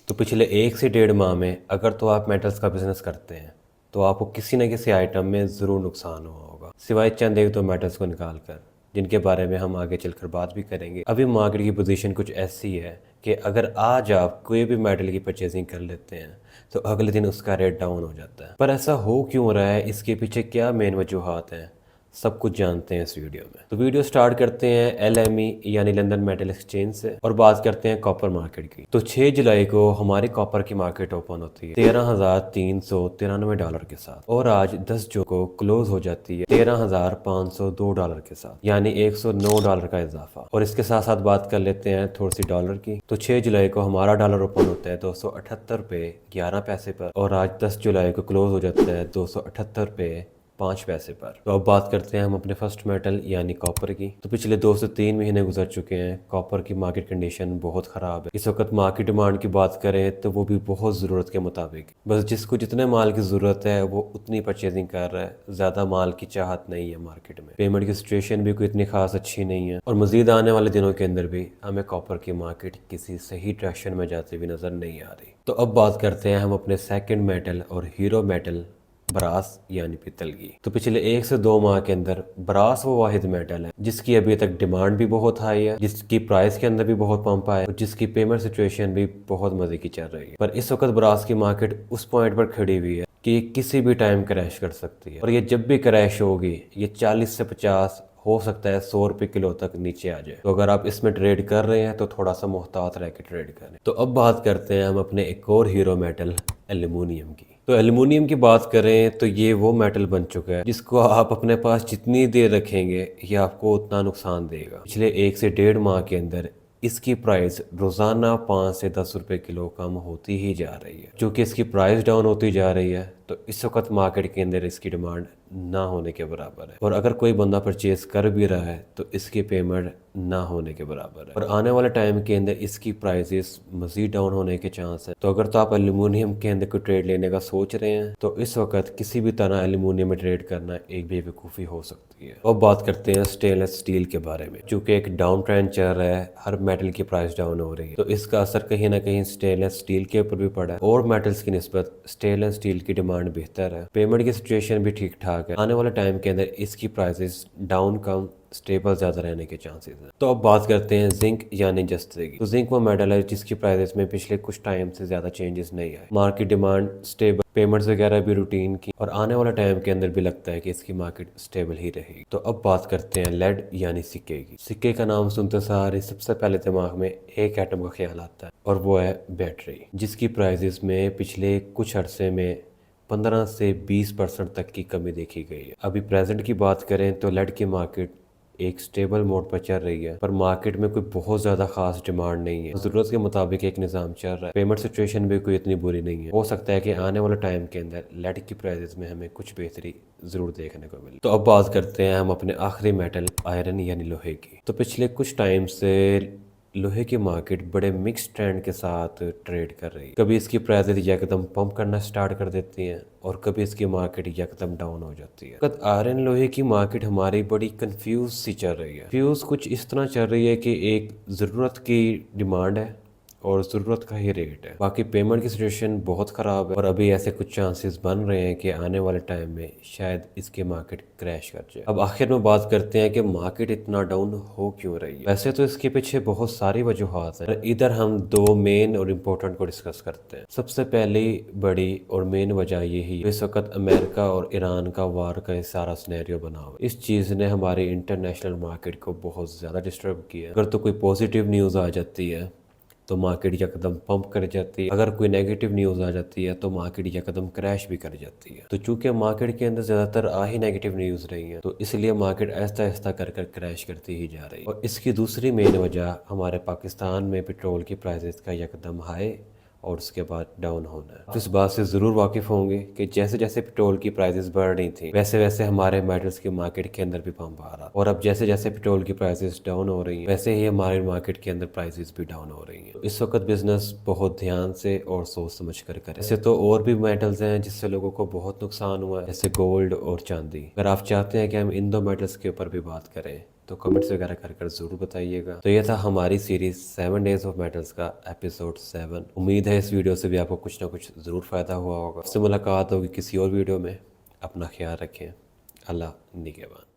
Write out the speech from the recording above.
तो पिछले 1 से 1.5 माह में अगर तो आप मेटल्स का बिजनेस करते हैं तो आपको किसी न किसी आइटम में ज़रूर नुकसान हुआ होगा, सिवाय चंद एक दो मेटल्स को निकाल कर, जिनके बारे में हम आगे चलकर बात भी करेंगे। अभी मार्केट की पोजीशन कुछ ऐसी है कि अगर आज आप कोई भी मेटल की परचेजिंग कर लेते हैं तो अगले दिन उसका रेट डाउन हो जाता है। पर ऐसा हो क्यों रहा है, इसके पीछे क्या मेन वजूहात हैं, सब कुछ जानते हैं इस वीडियो में। तो वीडियो स्टार्ट करते हैं LME यानी लंदन मेटल एक्सचेंज से और बात करते हैं कॉपर मार्केट की। तो 6 जुलाई को हमारी कॉपर की मार्केट ओपन होती है $13,393 के साथ और आज 10 जून को क्लोज हो जाती है $13,502 के साथ, यानी $109 का इजाफा। और इसके साथ साथ बात कर लेते हैं थोड़ी सी डॉलर की। तो 6 जुलाई को हमारा डॉलर ओपन होता है 278 रुपये 11 पैसे पर और आज 10 जुलाई को क्लोज हो जाता है 278 रुपये 5 पैसे पर। तो अब बात करते हैं हम अपने फर्स्ट मेटल यानी कॉपर की। तो पिछले 2 से 3 महीने गुजर चुके हैं, कॉपर की मार्केट कंडीशन बहुत ख़राब है। इस वक्त मार्केट डिमांड की बात करें तो वो भी बहुत ज़रूरत के मुताबिक, बस जिसको जितने माल की ज़रूरत है वो उतनी परचेजिंग कर रहा है, ज़्यादा माल की चाहत नहीं है मार्केट में। पेमेंट की सिचुएशन भी कोई इतनी खास अच्छी नहीं है और मज़ीद आने वाले दिनों के अंदर भी हमें कॉपर की मार्केट किसी सही डायरेक्शन में जाती हुई नज़र नहीं आ रही। तो अब बात करते हैं हम अपने सेकेंड मेटल और हीरो मेटल ब्रास यानी पीतल की। तो पिछले 1 से 2 माह के अंदर ब्रास वो वाहिद मेटल है जिसकी अभी तक डिमांड भी बहुत हाई है, जिसकी प्राइस के अंदर भी बहुत पंप है और जिसकी पेमेंट सिचुएशन भी बहुत मजे की चल रही है। पर इस वक्त ब्रास की मार्केट उस पॉइंट पर खड़ी हुई है कि ये किसी भी टाइम क्रैश कर सकती है और ये जब भी क्रैश होगी ये 40 से 50 हो सकता है 100 रुपये किलो तक नीचे आ जाए। तो अगर आप इसमें ट्रेड कर रहे हैं तो थोड़ा सा मुहतात रह के ट्रेड करें। तो अब बात करते हैं हम अपने एक और हीरो मेटल एल्यूमिनियम की। तो एल्यूमिनियम की बात करें तो ये वो मेटल बन चुका है जिसको आप अपने पास जितनी देर रखेंगे ये आपको उतना नुकसान देगा। पिछले 1 से 1.5 माह के अंदर इसकी प्राइस रोज़ाना 5 से 10 रुपए किलो कम होती ही जा रही है। जो कि इसकी प्राइस डाउन होती जा रही है तो इस वक्त मार्केट के अंदर इसकी डिमांड ना होने के बराबर है और अगर कोई बंदा परचेज कर भी रहा है तो इसकी पेमेंट ना होने के बराबर है और आने वाले टाइम के अंदर इसकी प्राइसेस मज़ीद डाउन होने के चांस है। तो अगर तो आप एल्यूमिनियम के अंदर कोई ट्रेड लेने का सोच रहे हैं तो इस वक्त किसी भी तरह एल्यूमिनियम में ट्रेड करना एक बेवकूफ़ी हो सकती है। अब बात करते हैं स्टेनलेस स्टील के बारे में, जो कि एक डाउन ट्रेंड चल रहा है, हर मेटल की प्राइस डाउन हो रही है। तो इसका असर कहीं ना कहीं स्टेनलेस स्टील के ऊपर भी पड़ा है और मेटल्स की निस्बत स्टेनलेस स्टील की डिमांड बेहतर है, पेमेंट की सिचुएशन भी ठीक ठाक है। आने वाले टाइम के अंदर इसकी प्राइसेस डाउन कम स्टेबल ज़्यादा रहने के चांसेस हैं। तो अब बात करते हैं जिंक यानी जस्ते की। तो जिंक वो मेटल है जिसकी प्राइसेस में पिछले कुछ टाइम से ज़्यादा चेंजेस नहीं आए, मार्केट डिमांड स्टेबल, पेमेंट्स वगैरह भी रूटीन की और आने वाला टाइम के अंदर भी लगता है कि इसकी मार्केट स्टेबल ही रहेगी। तो अब बात करते हैं लेड यानी सिक्के की। सिक्के का नाम सुनते सार सबसे पहले दिमाग में एक एटम का ख्याल आता है और वो है बैटरी, जिसकी प्राइसेस में पिछले कुछ अरसे में 15 से 20% तक की कमी देखी गई है। अभी प्रेजेंट की बात करें तो लेड की मार्केट एक स्टेबल मोड पर चल रही है, पर मार्केट में कोई बहुत ज़्यादा खास डिमांड नहीं है, ज़रूरत के मुताबिक एक निज़ाम चल रहा है, पेमेंट सिचुएशन भी कोई इतनी बुरी नहीं है। हो सकता है कि आने वाले टाइम के अंदर लेड की प्राइसेस में हमें कुछ बेहतरी ज़रूर देखने को मिले। तो अब बात करते हैं हम अपने आखिरी मेटल आयरन यानी लोहे की। तो पिछले कुछ टाइम से लोहे की मार्केट बड़े मिक्स ट्रेंड के साथ ट्रेड कर रही है। कभी इसकी प्राइसेस यकदम पंप करना स्टार्ट कर देती हैं और कभी इसकी मार्केट यकदम डाउन हो जाती है। आयरन लोहे की मार्केट हमारी बड़ी कंफ्यूज सी चल रही है। फ्यूज कुछ इस तरह चल रही है कि एक ज़रूरत की डिमांड है और ज़रूरत का ही रेट है, बाकी पेमेंट की सिचुएशन बहुत ख़राब है और अभी ऐसे कुछ चांसेस बन रहे हैं कि आने वाले टाइम में शायद इसकी मार्केट क्रैश कर जाए। अब आखिर में बात करते हैं कि मार्केट इतना डाउन हो क्यों रही है। वैसे तो इसके पीछे बहुत सारी वजूहात हैं, इधर हम 2 मेन और इम्पोर्टेंट को डिस्कस करते हैं। सबसे पहली बड़ी और मेन वजह यही है, इस वक्त अमेरिका और ईरान का वार का सारा सिनेरियो बना हुआ है। इस चीज़ ने हमारी इंटरनेशनल मार्केट को बहुत ज़्यादा डिस्टर्ब किया। अगर तो कोई पॉजिटिव न्यूज़ आ जाती है तो मार्केट यकदम पंप कर जाती है, अगर कोई नेगेटिव न्यूज़ आ जाती है तो मार्केट यकदम क्रैश भी कर जाती है। तो चूंकि मार्केट के अंदर ज़्यादातर आ ही नेगेटिव न्यूज़ रही है तो इसलिए मार्केट ऐसा ऐसा कर कर क्रैश करती ही जा रही है। और इसकी दूसरी मेन वजह हमारे पाकिस्तान में पेट्रोल की प्राइसेस का यकदम हाई और उसके बाद डाउन होना है। तो इस बात से ज़रूर वाकिफ़ होंगे कि जैसे जैसे पेट्रोल की प्राइसेस बढ़ रही थी वैसे वैसे हमारे मेटल्स की मार्केट के अंदर भी पंप आ रहा, और अब जैसे जैसे पेट्रोल की प्राइसेस डाउन हो रही हैं वैसे ही हमारे मार्केट के अंदर प्राइसेस भी डाउन हो रही हैं। तो इस वक्त बिजनेस बहुत ध्यान से और सोच समझ कर करें। ऐसे तो और भी मेटल्स हैं जिससे लोगों को बहुत नुकसान हुआ है, जैसे गोल्ड और चांदी। अगर आप चाहते हैं कि हम इन दो मेटल्स के ऊपर भी बात करें तो कमेंट्स वगैरह कर कर ज़रूर बताइएगा। तो ये था हमारी सीरीज़ 7 डेज़ ऑफ मेटल्स का एपिसोड 7। उम्मीद है इस वीडियो से भी आपको कुछ ना कुछ ज़रूर फ़ायदा हुआ होगा। आपसे मुलाकात होगी किसी और वीडियो में। अपना ख्याल रखें। अल्लाह निगहबान।